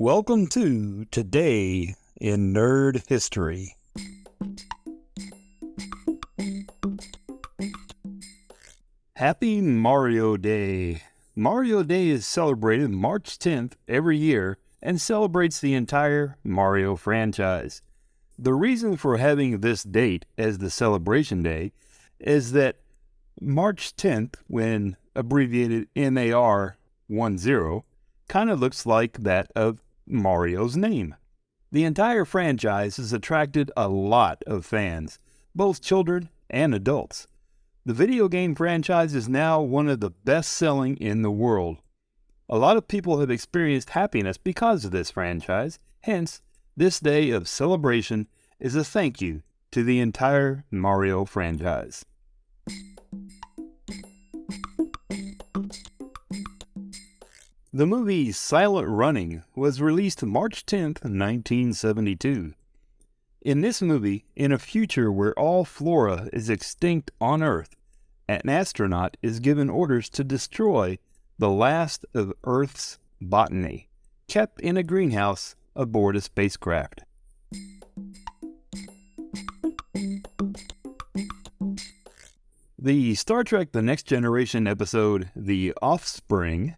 Welcome to Today in Nerd History. Happy Mario Day! Mario Day is celebrated March 10th every year and celebrates the entire Mario franchise. The reason for having this date as the celebration day is that March 10th, when abbreviated MAR10, kind of looks like that of Mario's name. The entire franchise has attracted a lot of fans, both children and adults. The video game franchise is now one of the best-selling in the world. A lot of people have experienced happiness because of this franchise, hence, this day of celebration is a thank you to the entire Mario franchise. The movie Silent Running was released March 10th, 1972. In this movie, in a future where all flora is extinct on Earth, an astronaut is given orders to destroy the last of Earth's botany, kept in a greenhouse aboard a spacecraft. The Star Trek The Next Generation episode, The Offspring,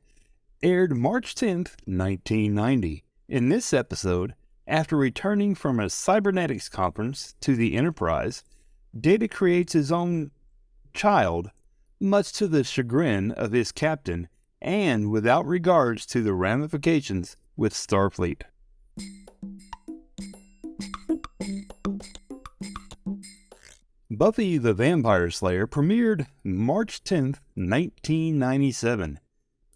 aired March 10th, 1990. In this episode, after returning from a cybernetics conference to the Enterprise, Data creates his own child, much to the chagrin of his captain and without regards to the ramifications with Starfleet. Buffy the Vampire Slayer premiered March 10th, 1997.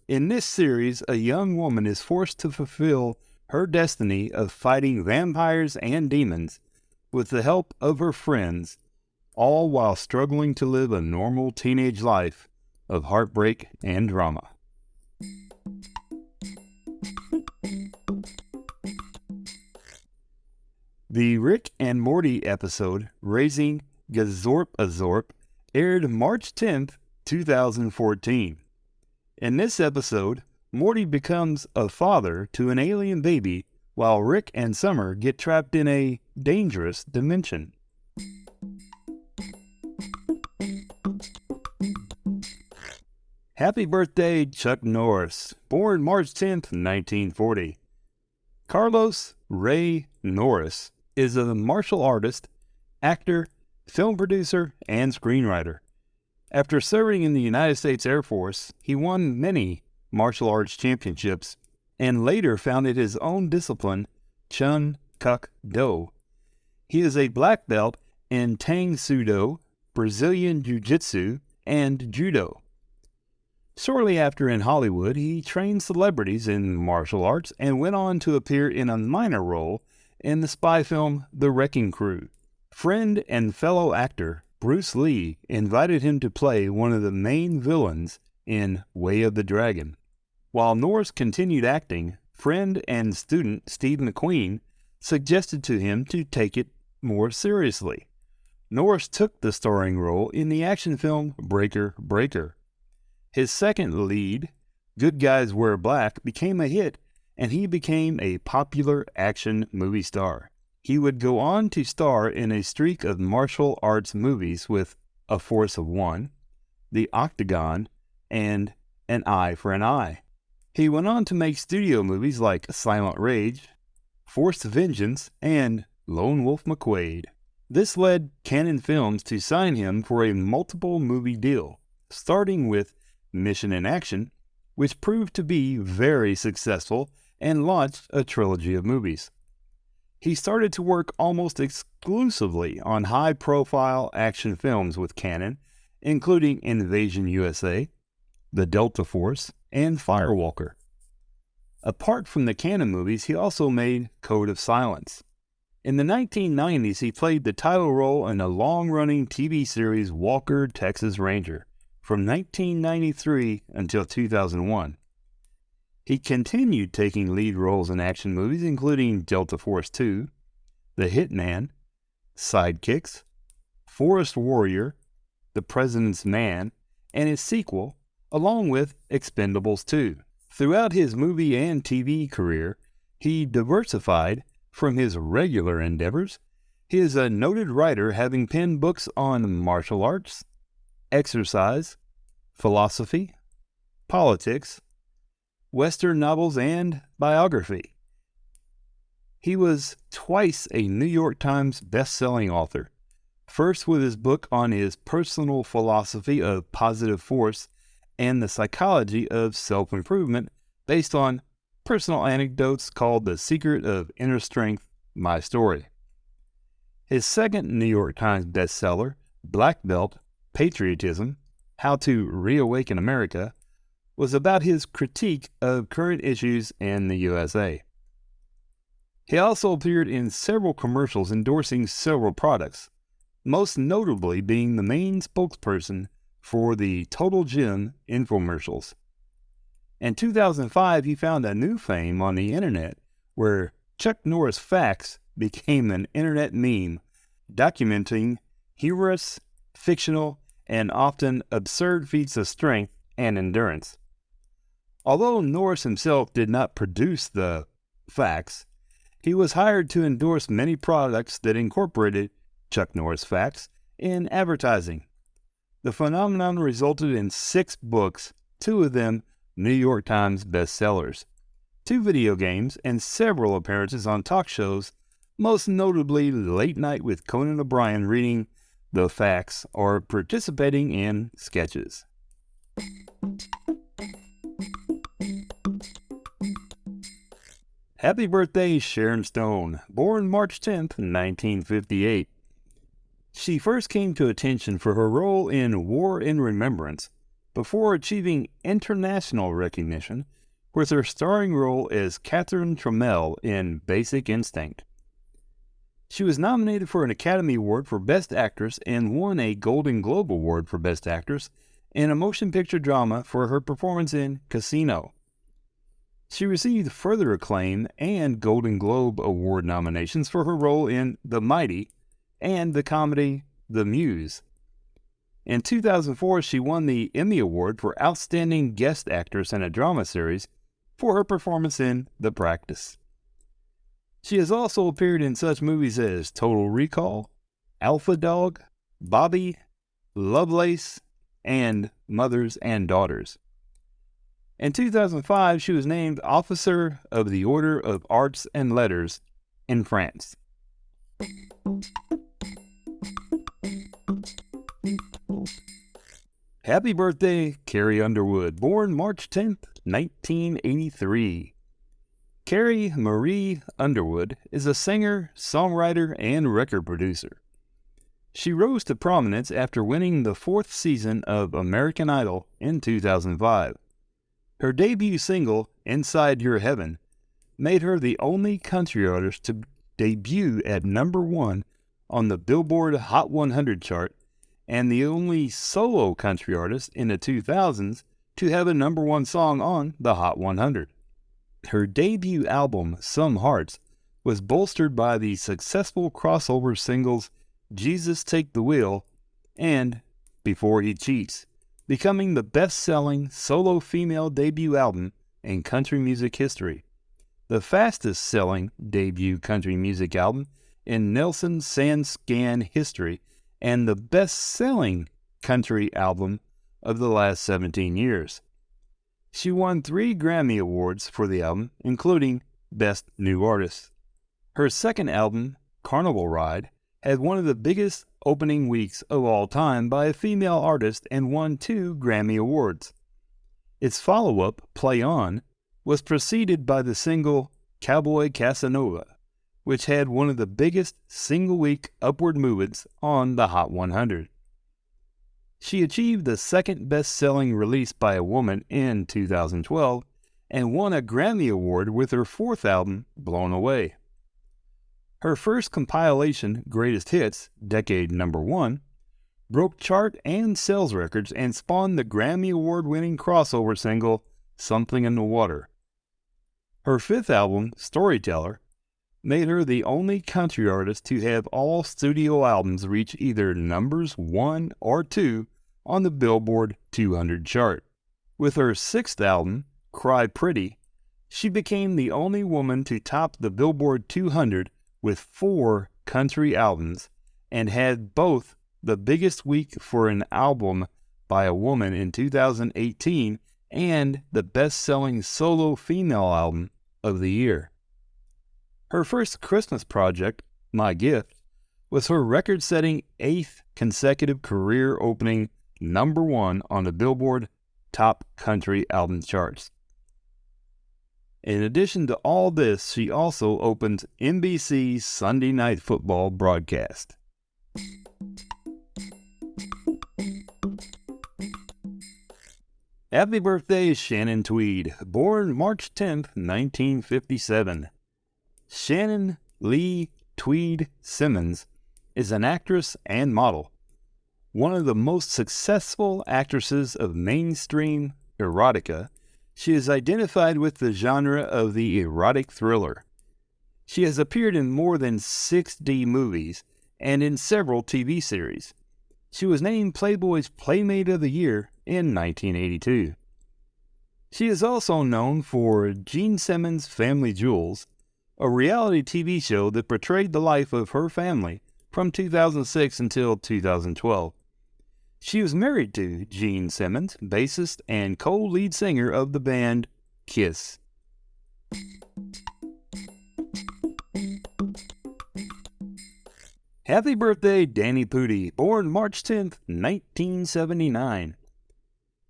In this series, a young woman is forced to fulfill her destiny of fighting vampires and demons with the help of her friends, all while struggling to live a normal teenage life of heartbreak and drama. The Rick and Morty episode, Raising Gazorpazorp, aired March 10th, 2014. In this episode, Morty becomes a father to an alien baby while Rick and Summer get trapped in a dangerous dimension. Happy birthday, Chuck Norris, born March 10th, 1940. Carlos Ray Norris is a martial artist, actor, film producer, and screenwriter. After serving in the United States Air Force, he won many martial arts championships and later founded his own discipline, Chun Kuk Do. He is a black belt in Tang Soo Do, Brazilian Jiu-Jitsu, and Judo. Shortly after in Hollywood, he trained celebrities in martial arts and went on to appear in a minor role in the spy film The Wrecking Crew. Friend and fellow actor Bruce Lee invited him to play one of the main villains in Way of the Dragon. While Norris continued acting, friend and student Steve McQueen suggested to him to take it more seriously. Norris took the starring role in the action film Breaker Breaker. His second lead, Good Guys Wear Black, became a hit, and he became a popular action movie star. He would go on to star in a streak of martial arts movies with A Force of One, The Octagon, and An Eye for an Eye. He went on to make studio movies like Silent Rage, Forced Vengeance, and Lone Wolf McQuade. This led Cannon Films to sign him for a multiple movie deal, starting with Mission in Action, which proved to be very successful and launched a trilogy of movies. He started to work almost exclusively on high-profile action films with Cannon, including Invasion USA, The Delta Force, and Firewalker. Apart from the Cannon movies, he also made Code of Silence. In the 1990s, he played the title role in a long-running TV series Walker, Texas Ranger, from 1993 until 2001. He continued taking lead roles in action movies, including Delta Force 2, The Hitman, Sidekicks, Forest Warrior, The President's Man, and his sequel, along with Expendables 2. Throughout his movie and TV career, He diversified from his regular endeavors. He is a noted writer, having penned books on martial arts, exercise, philosophy, politics, Western novels, and biography. He was twice a New York Times best-selling author, first with his book on his personal philosophy of positive force and the psychology of self-improvement based on personal anecdotes called The Secret of Inner Strength, My Story. His second New York Times bestseller, Black Belt, Patriotism, How to Reawaken America, was about his critique of current issues in the USA. He also appeared in several commercials endorsing several products, most notably being the main spokesperson for the Total Gym infomercials. In 2005, he found a new fame on the internet where Chuck Norris facts became an internet meme documenting humorous, fictional, and often absurd feats of strength and endurance. Although Norris himself did not produce the facts, he was hired to endorse many products that incorporated Chuck Norris facts in advertising. The phenomenon resulted in 6 books, 2 of them New York Times bestsellers, 2 video games, and several appearances on talk shows, most notably Late Night with Conan O'Brien reading the facts or participating in sketches. Happy birthday, Sharon Stone, born March 10th, 1958. She first came to attention for her role in War in Remembrance, before achieving international recognition with her starring role as Catherine Trammell in Basic Instinct. She was nominated for an Academy Award for Best Actress and won a Golden Globe Award for Best Actress in a motion picture drama for her performance in Casino. She received further acclaim and Golden Globe Award nominations for her role in The Mighty and the comedy The Muse. In 2004, she won the Emmy Award for Outstanding Guest Actress in a Drama Series for her performance in The Practice. She has also appeared in such movies as Total Recall, Alpha Dog, Bobby, Lovelace, and Mothers and Daughters. In 2005, she was named Officer of the Order of Arts and Letters in France. Happy birthday, Carrie Underwood, born March 10th, 1983. Carrie Marie Underwood is a singer, songwriter, and record producer. She rose to prominence after winning the 4th season of American Idol in 2005. Her debut single, Inside Your Heaven, made her the only country artist to debut at number 1 on the Billboard Hot 100 chart and the only solo country artist in the 2000s to have a number 1 song on the Hot 100. Her debut album, Some Hearts, was bolstered by the successful crossover singles Jesus Take the Wheel and Before He Cheats, becoming the best-selling solo female debut album in country music history, the fastest-selling debut country music album in Nelson SoundScan history, and the best-selling country album of the last 17 years. She won 3 Grammy Awards for the album, including Best New Artist. Her second album, Carnival Ride, had one of the biggest opening weeks of all time by a female artist and won 2 Grammy Awards. Its follow-up, Play On, was preceded by the single Cowboy Casanova, which had one of the biggest single-week upward movements on the Hot 100. She achieved the second best-selling release by a woman in 2012 and won a Grammy Award with her 4th album, Blown Away. Her first compilation, Greatest Hits, Decade Number 1, broke chart and sales records and spawned the Grammy Award-winning crossover single, Something in the Water. Her 5th album, Storyteller, made her the only country artist to have all studio albums reach either numbers 1 or 2 on the Billboard 200 chart, with her 6th album, Cry Pretty, She became the only woman to top the Billboard 200 with 4 country albums and had both the biggest week for an album by a woman in 2018 and the best-selling solo female album of the year. Her first Christmas project, My Gift, was her record-setting 8th consecutive career-opening #1 on the Billboard Top Country Album charts. In addition to all this, she also opened NBC's Sunday Night Football broadcast. Happy birthday, Shannon Tweed, born March 10th, 1957. Shannon Lee Tweed Simmons is an actress and model, one of the most successful actresses of mainstream erotica. She is identified with the genre of the erotic thriller. She has appeared in more than 60 movies and in several TV series. She was named Playboy's Playmate of the Year in 1982. She is also known for Gene Simmons' Family Jewels, a reality TV show that portrayed the life of her family from 2006 until 2012. She was married to Gene Simmons, bassist and co-lead singer of the band Kiss. Happy birthday, Danny Pudi, born March 10th, 1979.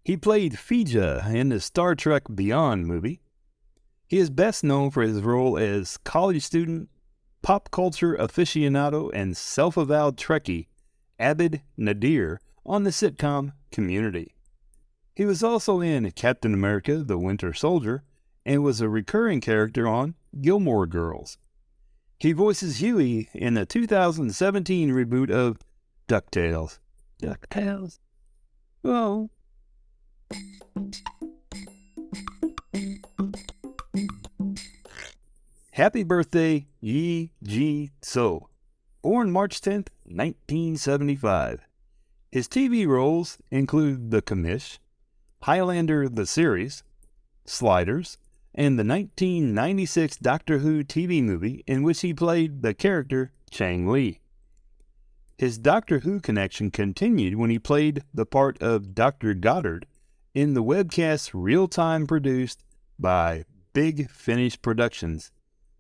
He played Fija in the Star Trek Beyond movie. He is best known for his role as college student, pop culture aficionado, and self-avowed Trekkie Abid Nadir on the sitcom Community. He was also in Captain America: The Winter Soldier and was a recurring character on Gilmore Girls. He voices Huey in the 2017 reboot of DuckTales. DuckTales. Oh. Happy birthday, Yee Jee Tso, born March 10th, 1975. His TV roles include The Commish, Highlander the series, Sliders, and the 1996 Doctor Who TV movie in which he played the character Chang Li. His Doctor Who connection continued when he played the part of Dr. Goddard in the webcast real-time produced by Big Finish Productions,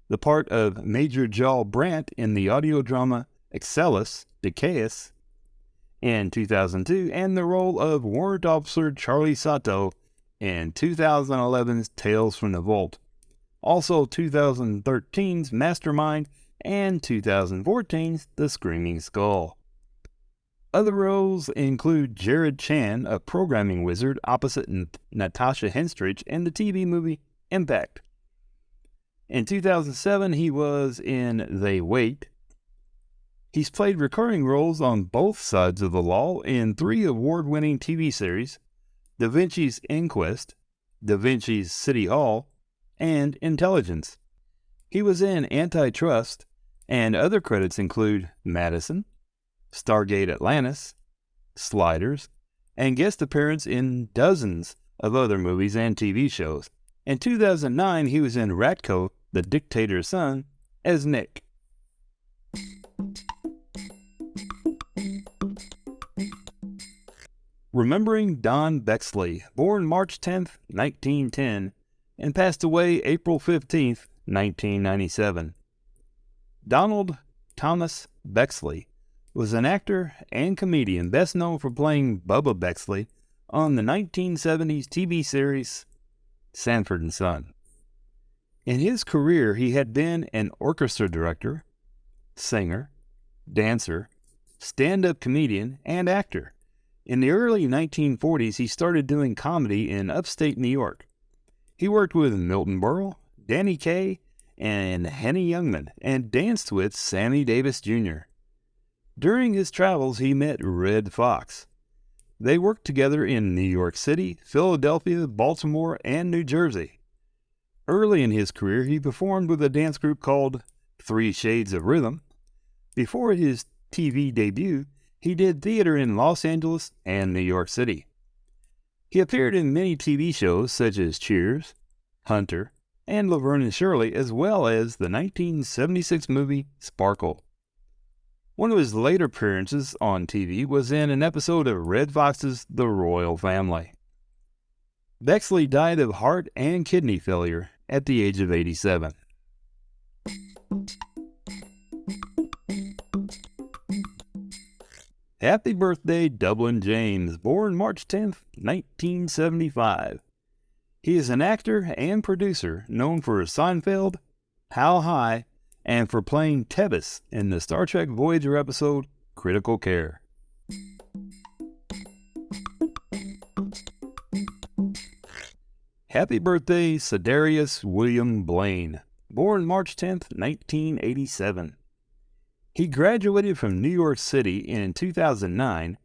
the part of Major Jaw Brandt in the audio drama Excellus Decaeus in 2002, and the role of Warrant Officer Charlie Sato in 2011's Tales from the Vault, also 2013's Mastermind, and 2014's The Screaming Skull. Other roles include Jared Chan, a programming wizard opposite Natasha Henstridge in the TV movie Impact. In 2007, he was in They Wait. He's played recurring roles on both sides of the law in 3 award-winning TV series: Da Vinci's Inquest, Da Vinci's City Hall, and Intelligence. He was in Antitrust, and other credits include Madison, Stargate Atlantis, Sliders, and guest appearance in dozens of other movies and TV shows. In 2009, he was in Ratko, the Dictator's Son, as Nick. Remembering Don Bexley, born March 10th, 1910, and passed away April 15th, 1997. Donald Thomas Bexley was an actor and comedian best known for playing Bubba Bexley on the 1970s TV series Sanford and Son. In his career, he had been an orchestra director, singer, dancer, stand-up comedian, and actor. In the early 1940s, he started doing comedy in upstate New York. He worked with Milton Berle, Danny Kaye, and Henny Youngman, and danced with Sammy Davis Jr. During his travels, he met Red Fox. They worked together in New York City, Philadelphia, Baltimore, and New Jersey. Early in his career, he performed with a dance group called 3 Shades of Rhythm. Before his TV debut, he did theater in Los Angeles and New York City. He appeared in many TV shows such as Cheers, Hunter, and Laverne and Shirley, as well as the 1976 movie Sparkle. One of his later appearances on TV was in an episode of Red Fox's The Royal Family. Bexley died of heart and kidney failure at the age of 87. Happy birthday, Dublin James, born March 10th, 1975. He is an actor and producer known for Seinfeld, How High, and for playing Tebbis in the Star Trek Voyager episode Critical Care. Happy birthday, Darius William Blain, born March 10th, 1987. He graduated from New York City in 2009,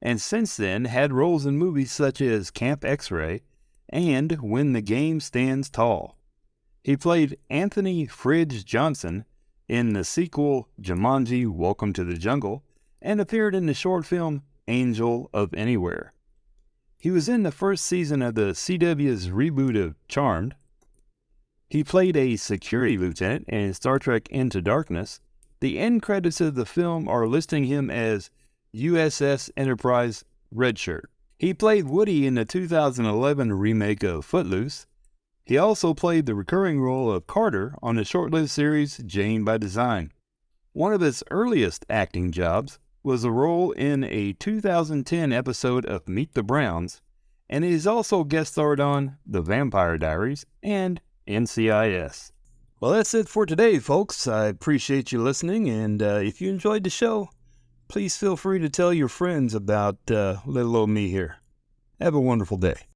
and since then had roles in movies such as Camp X-Ray and When the Game Stands Tall. He played Anthony Fridge Johnson in the sequel Jumanji: Welcome to the Jungle, and appeared in the short film Angel of Anywhere. He was in the first season of the CW's reboot of Charmed. He played a security lieutenant in Star Trek Into Darkness. The end credits of the film are listing him as USS Enterprise Redshirt. He played Woody in the 2011 remake of Footloose. He also played the recurring role of Carter on the short-lived series Jane by Design. One of his earliest acting jobs was a role in a 2010 episode of Meet the Browns, and he has also guest starred on The Vampire Diaries and NCIS. Well, that's it for today, folks. I appreciate you listening, and if you enjoyed the show, please feel free to tell your friends about little old me here. Have a wonderful day.